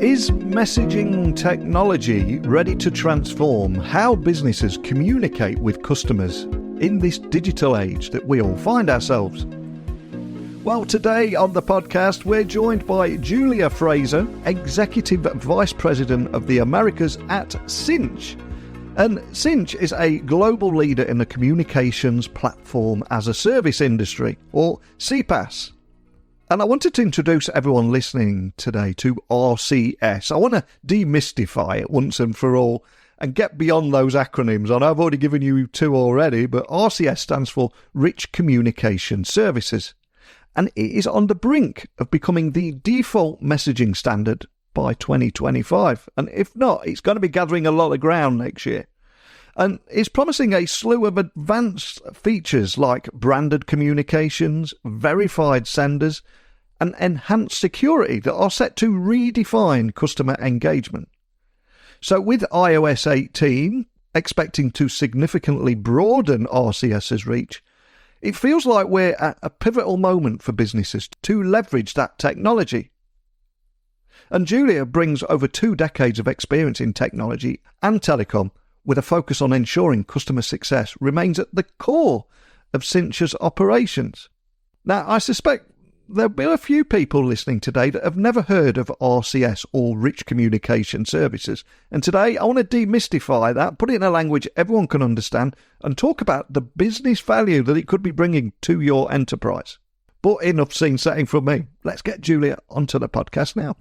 Is messaging technology ready to transform how businesses communicate with customers in this digital age that we all find ourselves? Well, today on the podcast, we're joined by Julia Fraser, Executive Vice President of the Americas at Sinch. And Sinch is a global leader in the communications platform as a service industry, or CPaaS. And I wanted to introduce everyone listening today to RCS. I want to demystify it once and for all and get beyond those acronyms. I know I've already given you two already, but RCS stands for Rich Communication Services. And it is on the brink of becoming the default messaging standard by 2025. And if not, it's going to be gathering a lot of ground next year. And it's promising a slew of advanced features like branded communications, verified senders, and enhanced security that are set to redefine customer engagement. So with iOS 18 expecting to significantly broaden RCS's reach, it feels like we're at a pivotal moment for businesses to leverage that technology. And Julia brings over 2 decades of experience in technology and telecom, with a focus on ensuring customer success remains at the core of Sinch's operations. Now, I suspect there'll be a few people listening today that have never heard of RCS or Rich Communication Services. And today, I want to demystify that, put it in a language everyone can understand, and talk about the business value that it could be bringing to your enterprise. But enough scene setting from me. Let's get Julia onto the podcast now.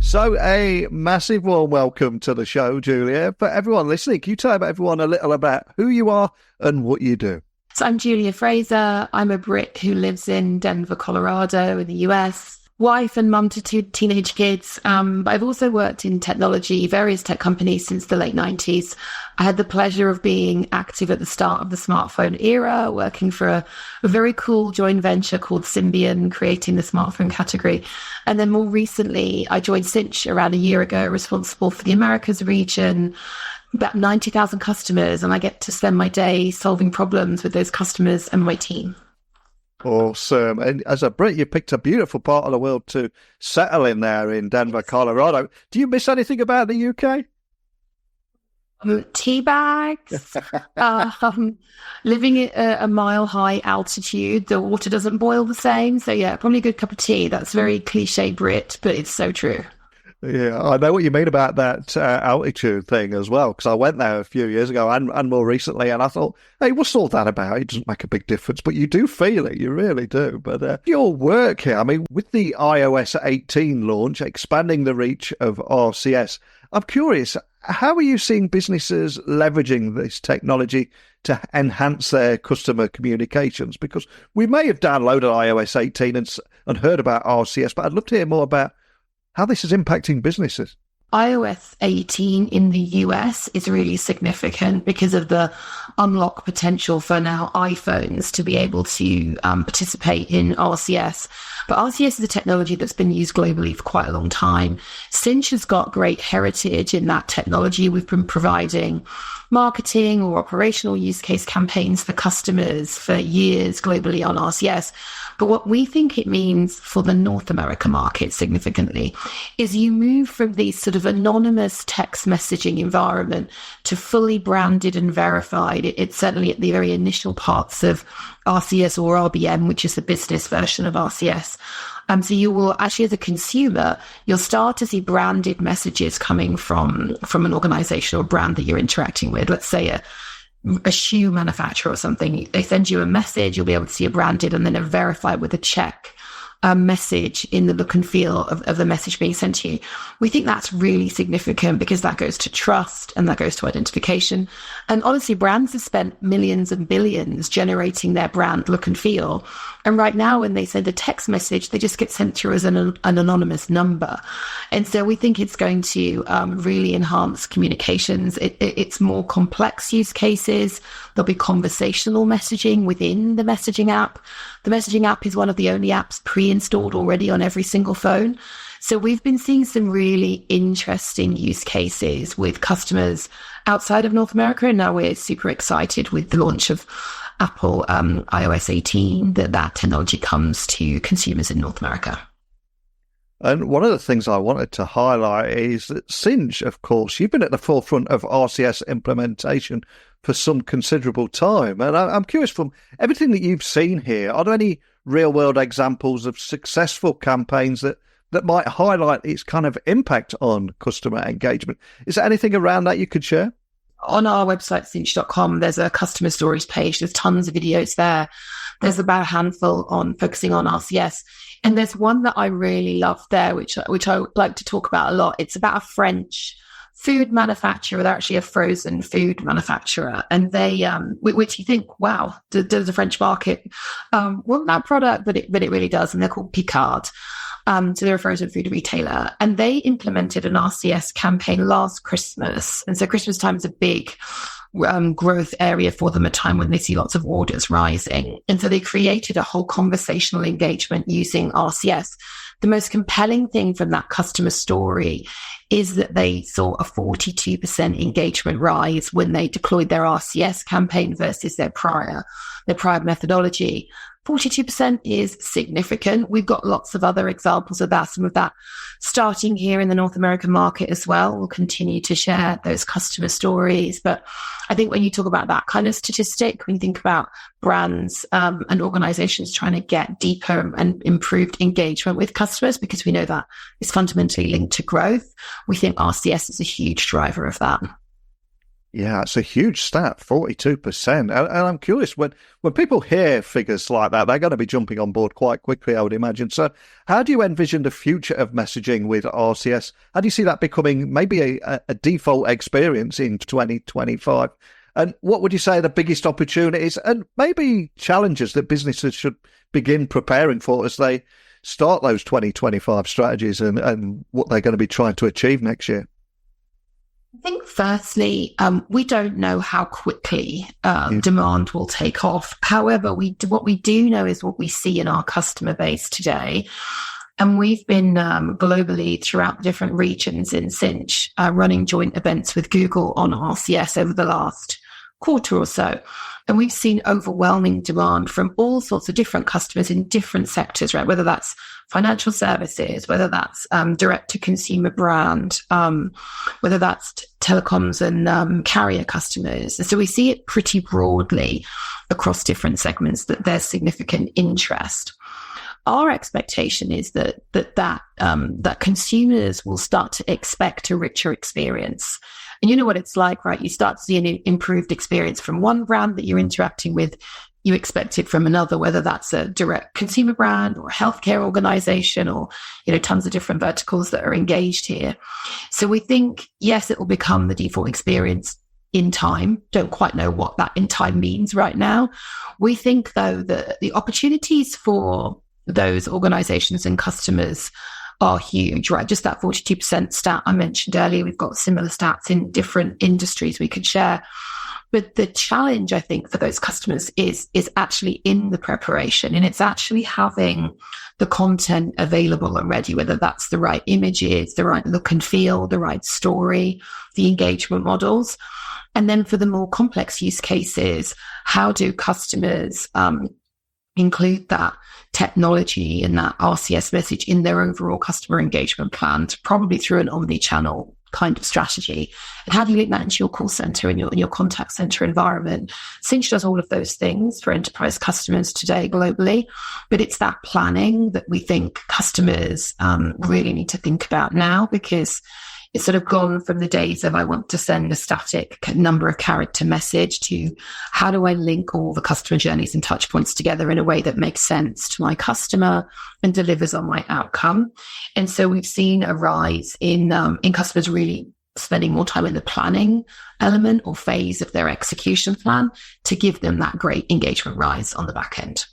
So a massive warm welcome to the show, Julia. For everyone listening, can you tell everyone a little about who you are and what you do? So I'm Julia Fraser. I'm a Brit who lives in Denver, Colorado in the US. Wife and mum to 2 teenage kids. But I've also worked in technology, various tech companies since the late 90s. I had the pleasure of being active at the start of the smartphone era, working for a very cool joint venture called Symbian, creating the smartphone category. And then more recently, I joined Sinch around a year ago, responsible for the Americas region, about 90,000 customers. And I get to spend my day solving problems with those customers and my team. Awesome. And as a Brit, you picked a beautiful part of the world to settle in there in Denver, Colorado. Do you miss anything about the UK? Tea bags, living at a mile-high altitude, the water doesn't boil the same. So yeah, probably a good cup of tea. That's very cliche Brit, but it's so true. Yeah, I know what you mean about that altitude thing as well, because I went there a few years ago and more recently, and I thought, hey, what's all that about? It doesn't make a big difference, but you do feel it, you really do. But your work here, I mean, with the iOS 18 launch, expanding the reach of RCS, I'm curious, how are you seeing businesses leveraging this technology to enhance their customer communications? Because we may have downloaded iOS 18 and heard about RCS, but I'd love to hear more about how this is impacting businesses. iOS 18 in the US is really significant because of the unlock potential for now iPhones to be able to participate in RCS. But RCS is a technology that's been used globally for quite a long time. Sinch has got great heritage in that technology. We've been providing marketing or operational use case campaigns for customers for years globally on RCS. But what we think it means for the North America market significantly is you move from these sort of anonymous text messaging environment to fully branded and verified. It's certainly at the very initial parts of RCS or RBM, which is the business version of RCS. So you will actually, as a consumer, you'll start to see branded messages coming from an organization or brand that you're interacting with. Let's say a shoe manufacturer or something. They send you a message, you'll be able to see a branded and then a verified with a check message in the look and feel of the message being sent to you. We think that's really significant because that goes to trust and that goes to identification. And honestly, brands have spent millions and billions generating their brand look and feel. And right now, when they send a text message, they just get sent through as an anonymous number. And so we think it's going to really enhance communications. It's more complex use cases. There'll be conversational messaging within the messaging app. The messaging app is one of the only apps pre-installed already on every single phone. So we've been seeing some really interesting use cases with customers outside of North America. And now we're super excited with the launch of Apple iOS 18 that technology comes to consumers in North America. And one of the things I wanted to highlight is that Sinch, of course, you've been at the forefront of RCS implementation for some considerable time. And I'm curious, from everything that you've seen here, are there any real-world examples of successful campaigns that might highlight its kind of impact on customer engagement? Is there anything around that you could share? On our website, Sinch.com, there's a customer stories page. There's tons of videos there. There's about a handful on focusing on RCS. And there's one that I really love there, which I would like to talk about a lot. It's about a French food manufacturer. They're actually a frozen food manufacturer. And they, which you think, wow, does the French market want that product? But it really does. And they're called Picard. So they're a frozen food retailer, and they implemented an RCS campaign last Christmas. And so Christmas time is a big growth area for them, a time when they see lots of orders rising. And so they created a whole conversational engagement using RCS. The most compelling thing from that customer story is that they saw a 42% engagement rise when they deployed their RCS campaign versus their prior methodology. 42% is significant. We've got lots of other examples of that, some of that starting here in the North American market as well. We'll continue to share those customer stories. But I think when you talk about that kind of statistic, when you think about brands and organizations trying to get deeper and improved engagement with customers, because we know that is fundamentally linked to growth, we think RCS is a huge driver of that. Yeah, it's a huge stat, 42%. And I'm curious, when people hear figures like that, they're going to be jumping on board quite quickly, I would imagine. So how do you envision the future of messaging with RCS? How do you see that becoming maybe a default experience in 2025? And what would you say are the biggest opportunities and maybe challenges that businesses should begin preparing for as they start those 2025 strategies and what they're going to be trying to achieve next year? I think firstly, we don't know how quickly demand will take off. However, what we do know is what we see in our customer base today. And we've been globally throughout the different regions in Sinch running joint events with Google on RCS over the last quarter or so. And we've seen overwhelming demand from all sorts of different customers in different sectors, right? Whether that's financial services, whether that's direct-to-consumer brand, whether that's telecoms and carrier customers. And so we see it pretty broadly across different segments that there's significant interest. Our expectation is that consumers will start to expect a richer experience. And you know what it's like, right? You start to see an improved experience from one brand that you're interacting with, you expect it from another, whether that's a direct consumer brand or a healthcare organization or, tons of different verticals that are engaged here. So we think, yes, it will become the default experience in time. Don't quite know what that in time means right now. We think, though, that the opportunities for those organizations and customers are huge, right? Just that 42% stat I mentioned earlier, we've got similar stats in different industries we could share. But the challenge, I think, for those customers is actually in the preparation, and it's actually having the content available and ready, whether that's the right images, the right look and feel, the right story, the engagement models. And then for the more complex use cases, how do customers include that technology and that RCS message in their overall customer engagement plan, probably through an omni-channel kind of strategy? And how do you link that into your call center and your contact center environment? Sinch does all of those things for enterprise customers today globally, but it's that planning that we think customers really need to think about now, because it's sort of gone from the days of I want to send a static number of character message to how do I link all the customer journeys and touch points together in a way that makes sense to my customer and delivers on my outcome. And so we've seen a rise in customers really spending more time in the planning element or phase of their execution plan to give them that great engagement rise on the back end.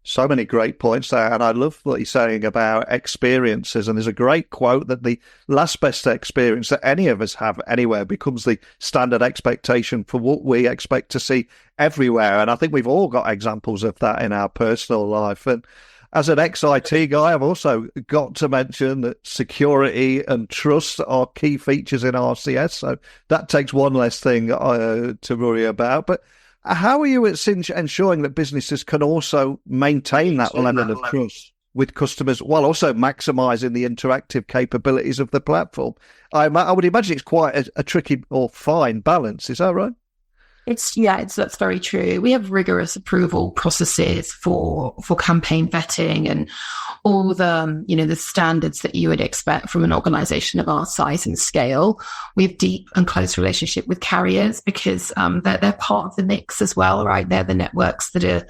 So many great points there. And I love what you're saying about experiences. And there's a great quote that the last best experience that any of us have anywhere becomes the standard expectation for what we expect to see everywhere. And I think we've all got examples of that in our personal life. And as an ex-IT guy, I've also got to mention that security and trust are key features in RCS. So that takes one less thing to worry about. But how are you at Sinch ensuring that businesses can also maintain that level of trust? with customers while also maximising the interactive capabilities of the platform. I would imagine it's quite a tricky or fine balance. Is that right? That's very true. We have rigorous approval processes for campaign vetting and all the standards that you would expect from an organization of our size and scale. We have deep and close relationship with carriers because they're part of the mix as well, right? They're the networks that are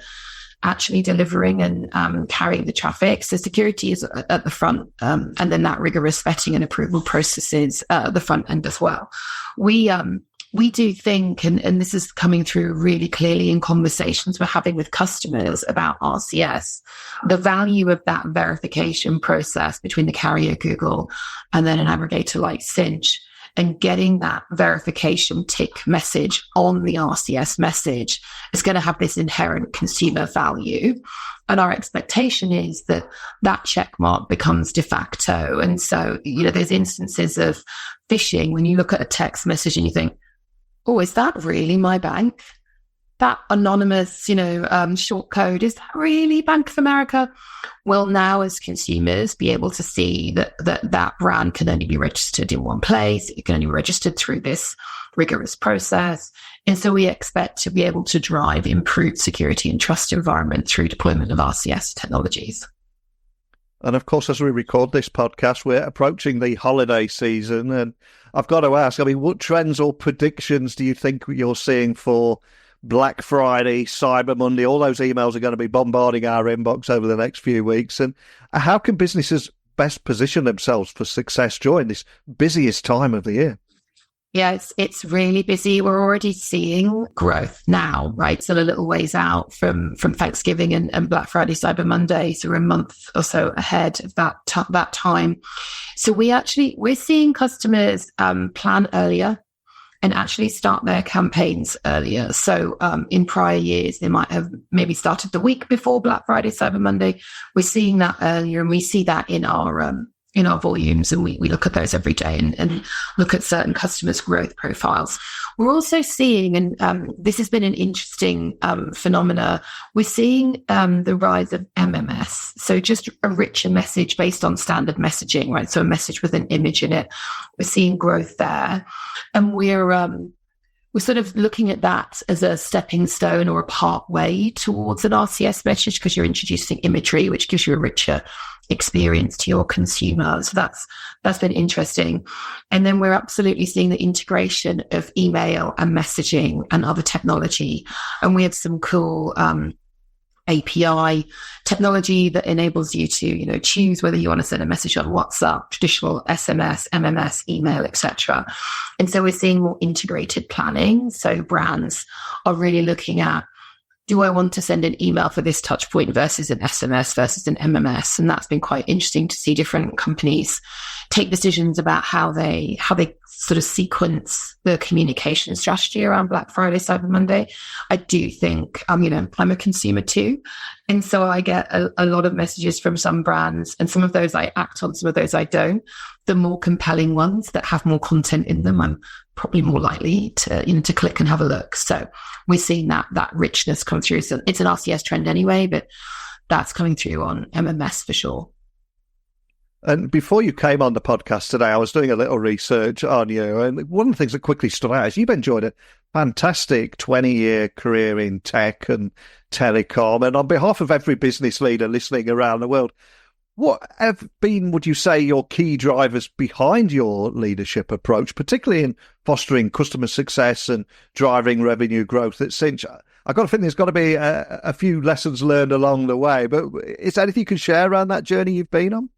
actually delivering and carrying the traffic. So security is at the front, and then that rigorous vetting and approval processes at the front end as well. We do think, and this is coming through really clearly in conversations we're having with customers about RCS, the value of that verification process between the carrier Google and then an aggregator like Sinch, and getting that verification tick message on the RCS message is going to have this inherent consumer value. And our expectation is that that check mark becomes de facto. And so, there's instances of phishing when you look at a text message and you think, oh, is that really my bank? That anonymous, short code, is that really Bank of America? Well, now as consumers be able to see that brand can only be registered in one place. It can only be registered through this rigorous process. And so we expect to be able to drive improved security and trust environment through deployment of RCS technologies. And of course, as we record this podcast, we're approaching the holiday season. And I've got to ask, what trends or predictions do you think you're seeing for Black Friday, Cyber Monday? All those emails are going to be bombarding our inbox over the next few weeks. And how can businesses best position themselves for success during this busiest time of the year? Yeah, it's really busy. We're already seeing growth now, right? So a little ways out from Thanksgiving and Black Friday, Cyber Monday. So we're a month or so ahead of that time. So we're seeing customers plan earlier and actually start their campaigns earlier. So in prior years, they might have maybe started the week before Black Friday, Cyber Monday. We're seeing that earlier, and we see that in our volumes, and we look at those every day and look at certain customers' growth profiles. We're also seeing, and this has been an interesting phenomena, we're seeing the rise of MMS. So just a richer message based on standard messaging, right? So a message with an image in it. We're seeing growth there. And we're sort of looking at that as a stepping stone or a pathway towards an RCS message, because you're introducing imagery, which gives you a richer experience to your consumer. So that's been interesting. And then we're absolutely seeing the integration of email and messaging and other technology. And we have some cool API technology that enables you to, choose whether you want to send a message on WhatsApp, traditional SMS, MMS, email, etc. And so we're seeing more integrated planning. So brands are really looking at, do I want to send an email for this touch point versus an SMS versus an MMS? And that's been quite interesting to see different companies take decisions about how they sort of sequence the communication strategy around Black Friday, Cyber Monday. I do think, I'm a consumer too. And so I get a lot of messages from some brands, and some of those I act on, some of those I don't. The more compelling ones that have more content in them, I'm probably more likely to click and have a look. So we're seeing that richness come through. So it's an RCS trend anyway, but that's coming through on MMS for sure. And before you came on the podcast today, I was doing a little research on you. And one of the things that quickly stood out is you've enjoyed a fantastic 20-year career in tech and telecom. And on behalf of every business leader listening around the world, what have been, would you say, your key drivers behind your leadership approach, particularly in fostering customer success and driving revenue growth at Sinch? I've got to think there's got to be a few lessons learned along the way, but is there anything you can share around that journey you've been on?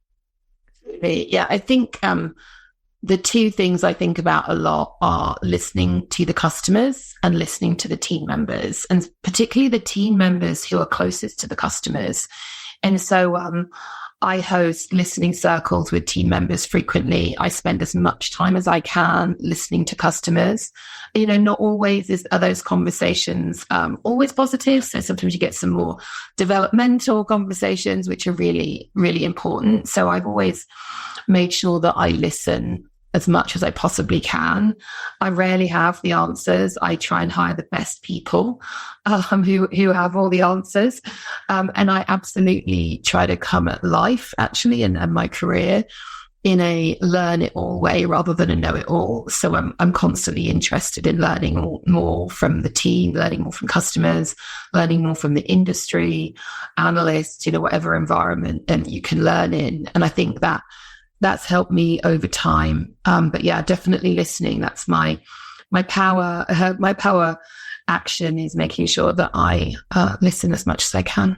Yeah, I think the two things I think about a lot are listening to the customers and listening to the team members, and particularly the team members who are closest to the customers. And so I host listening circles with team members frequently. I spend as much time as I can listening to customers. Not always are those conversations always positive. So sometimes you get some more developmental conversations, which are really, really important. So I've always made sure that I listen as much as I possibly can. I rarely have the answers. I try and hire the best people who have all the answers. And I absolutely try to come at life, actually, and my career in a learn it all way rather than a know it all. So I'm constantly interested in learning more from the team, learning more from customers, learning more from the industry, analysts, whatever environment you can learn in. And I think that's helped me over time. But yeah, definitely listening. That's my power. My power action is making sure that I listen as much as I can.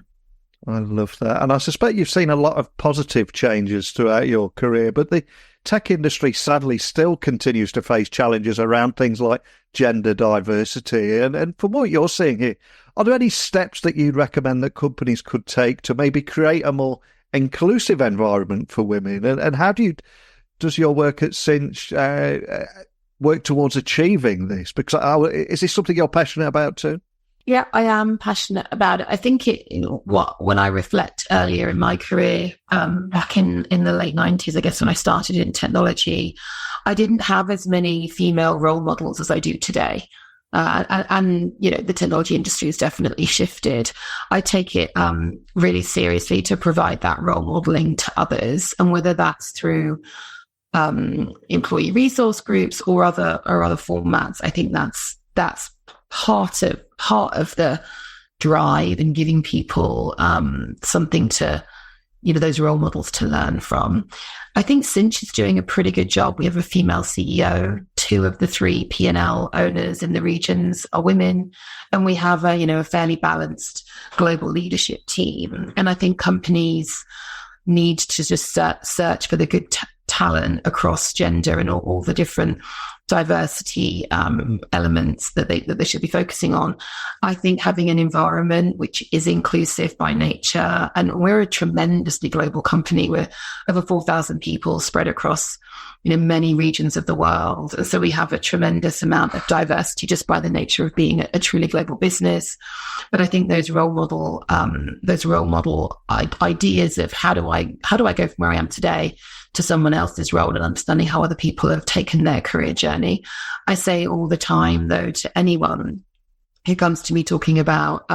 I love that. And I suspect you've seen a lot of positive changes throughout your career, but the tech industry sadly still continues to face challenges around things like gender diversity. And from what you're seeing here, are there any steps that you'd recommend that companies could take to maybe create a more inclusive environment for women? And how does your work at Sinch work towards achieving this? Because is this something you're passionate about too? Yeah, I am passionate about it. I think when I reflect earlier in my career, back in the late 90s, I guess when I started in technology, I didn't have as many female role models as I do today. And the technology industry has definitely shifted. I take it really seriously to provide that role modeling to others, and whether that's through employee resource groups or other formats, I think that's part of the drive and giving people something to, those role models to learn from. I think Sinch is doing a pretty good job. We have a female CEO. 2 of the 3 P&L owners in the regions are women, and we have a fairly balanced global leadership team. And I think companies need to just search for the good talent across gender and all the different diversity elements that they should be focusing on. I think having an environment which is inclusive by nature, and we're a tremendously global company. We're over 4,000 people spread across many regions of the world, and so we have a tremendous amount of diversity just by the nature of being a truly global business. But I think those role model ideas of how do I go from where I am today to someone else's role, and understanding how other people have taken their career journey. I say all the time, though, to anyone who comes to me talking about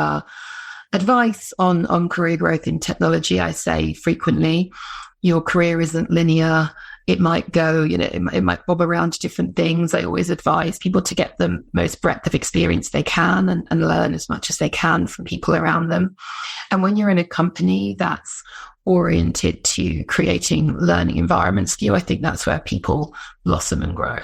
advice on career growth in technology, I say frequently, your career isn't linear. It might go, it might bob around to different things. I always advise people to get the most breadth of experience they can and learn as much as they can from people around them. And when you're in a company that's oriented to creating learning environments, I think that's where people blossom and grow.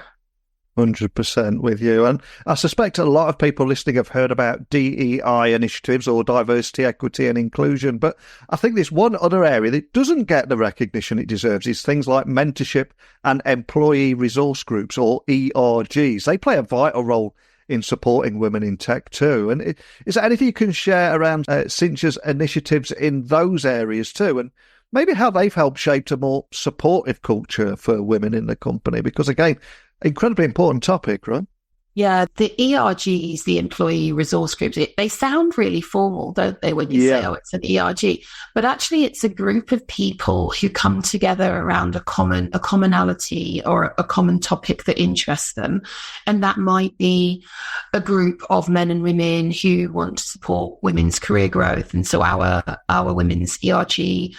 100% with you. And I suspect a lot of people listening have heard about DEI initiatives or diversity, equity and inclusion. But I think there's one other area that doesn't get the recognition it deserves is things like mentorship and employee resource groups, or ERGs. They play a vital role in supporting women in tech too. And is there anything you can share around Sinch's initiatives in those areas too? And maybe how they've helped shape a more supportive culture for women in the company? Because again, incredibly important topic, right? Yeah, the ERGs, the employee resource groups, they sound really formal, don't they, when you say, oh, it's an ERG? But actually, it's a group of people who come together around a commonality or a common topic that interests them. And that might be a group of men and women who want to support women's career growth. And so our women's ERG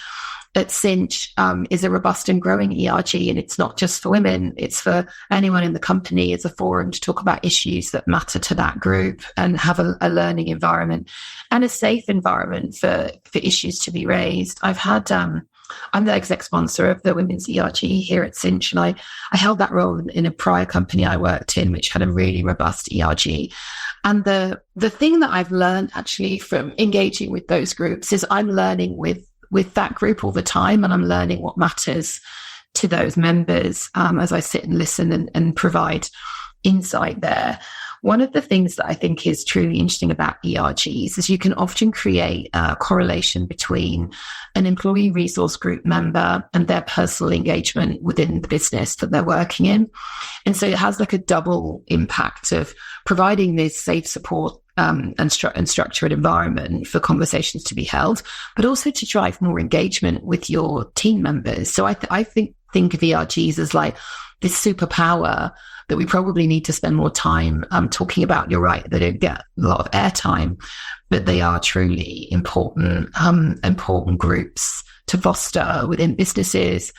at Sinch is a robust and growing ERG, and it's not just for women, it's for anyone in the company. It's a forum to talk about issues that matter to that group and have a learning environment and a safe environment for issues to be raised. I've had, I'm the exec sponsor of the women's ERG here at Sinch, and I held that role in a prior company I worked in, which had a really robust ERG. And the thing that I've learned actually from engaging with those groups is I'm learning with that group all the time, and I'm learning what matters to those members as I sit and listen and provide insight there. One of the things that I think is truly interesting about ERGs is you can often create a correlation between an employee resource group member and their personal engagement within the business that they're working in. And so it has like a double impact of providing this safe support and structured environment for conversations to be held, but also to drive more engagement with your team members. So I think think of ERGs as like this superpower that we probably need to spend more time talking about. You're right, they don't get a lot of airtime, but they are truly important groups to foster within businesses.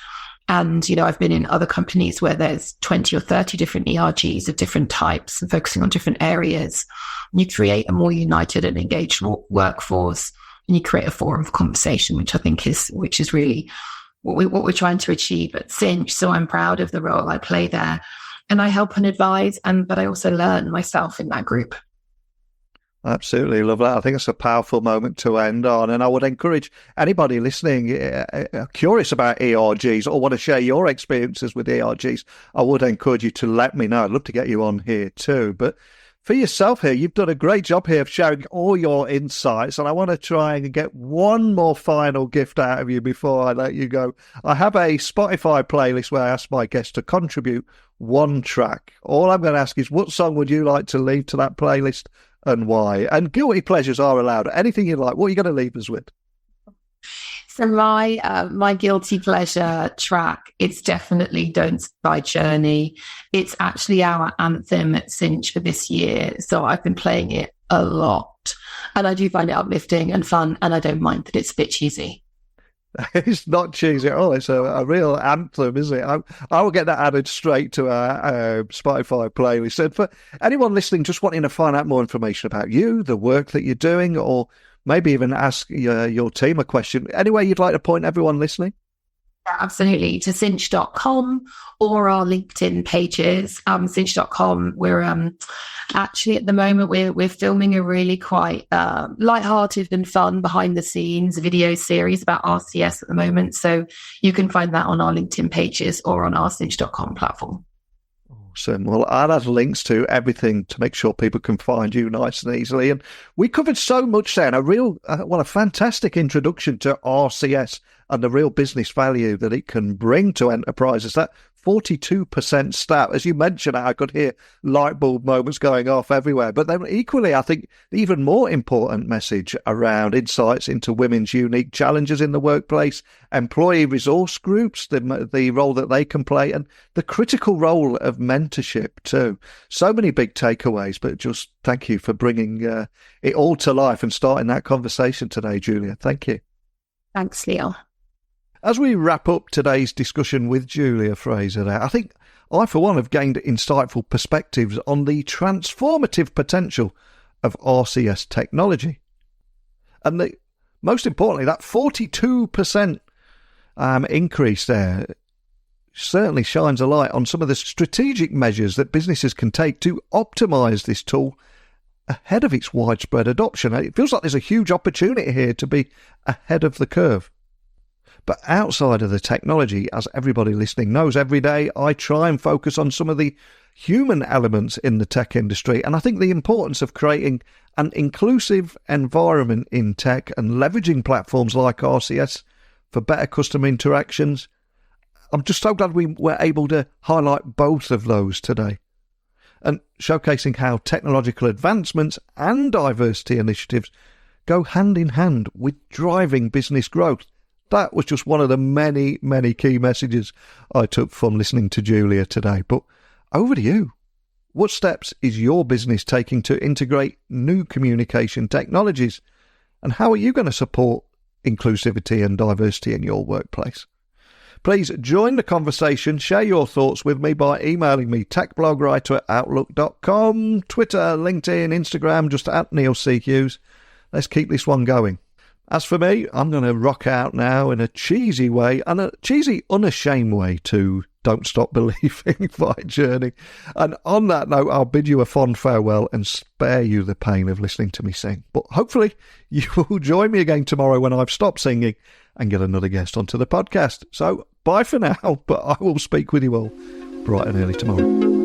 And, I've been in other companies where there's 20 or 30 different ERGs of different types and focusing on different areas. And you create a more united and engaged workforce, and you create a forum of conversation, which I think is really what we're trying to achieve at Sinch. So I'm proud of the role I play there, and I help and advise, but I also learn myself in that group. Absolutely, love that. I think it's a powerful moment to end on, and I would encourage anybody listening curious about ERGs or want to share your experiences with ERGs, I would encourage you to let me know. I'd love to get you on here too. But for yourself here, you've done a great job here of sharing all your insights, and I want to try and get one more final gift out of you before I let you go. I have a Spotify playlist where I ask my guests to contribute one track. All I'm going to ask is, what song would you like to leave to that playlist and why? And guilty pleasures are allowed. Anything you like. What are you going to leave us with? So my guilty pleasure track, it's definitely Don't by Journey. It's actually our anthem at Sinch for this year. So I've been playing it a lot, and I do find it uplifting and fun, and I don't mind that it's a bit cheesy. It's not cheesy at all. It's a real anthem, isn't it? I will get that added straight to our Spotify playlist. And for anyone listening, just wanting to find out more information about you, the work that you're doing, or maybe even ask your team a question, anywhere you'd like to point everyone listening? Yeah, absolutely. To Sinch.com or our LinkedIn pages. Sinch.com. We're actually at the moment we're filming a really quite lighthearted and fun behind the scenes video series about RCS at the moment. So you can find that on our LinkedIn pages or on our Sinch.com platform. Awesome. Well, I'll add links to everything to make sure people can find you nice and easily. And we covered so much there, and a fantastic introduction to RCS and the real business value that it can bring to enterprises. That 42% stat, as you mentioned, I could hear light bulb moments going off everywhere. But then equally, I think the even more important message around insights into women's unique challenges in the workplace, employee resource groups, the role that they can play, and the critical role of mentorship too. So many big takeaways, but just thank you for bringing it all to life and starting that conversation today, Julia. Thank you. Thanks, Leo. As we wrap up today's discussion with Julia Fraser there, I think I, for one, have gained insightful perspectives on the transformative potential of RCS technology. And most importantly, that 42% increase there certainly shines a light on some of the strategic measures that businesses can take to optimise this tool ahead of its widespread adoption. It feels like there's a huge opportunity here to be ahead of the curve. But outside of the technology, as everybody listening knows, every day I try and focus on some of the human elements in the tech industry. And I think the importance of creating an inclusive environment in tech and leveraging platforms like RCS for better customer interactions. I'm just so glad we were able to highlight both of those today, and showcasing how technological advancements and diversity initiatives go hand in hand with driving business growth. That was just one of the many, many key messages I took from listening to Julia today. But over to you. What steps is your business taking to integrate new communication technologies? And how are you going to support inclusivity and diversity in your workplace? Please join the conversation. Share your thoughts with me by emailing me, techblogwriter@outlook.com, Twitter, LinkedIn, Instagram, just @NeilCHughes. Let's keep this one going. As for me, I'm going to rock out now in a cheesy way, and a cheesy, unashamed way to Don't Stop Believing by Journey. And on that note, I'll bid you a fond farewell and spare you the pain of listening to me sing. But hopefully you will join me again tomorrow when I've stopped singing and get another guest onto the podcast. So bye for now, but I will speak with you all bright and early tomorrow.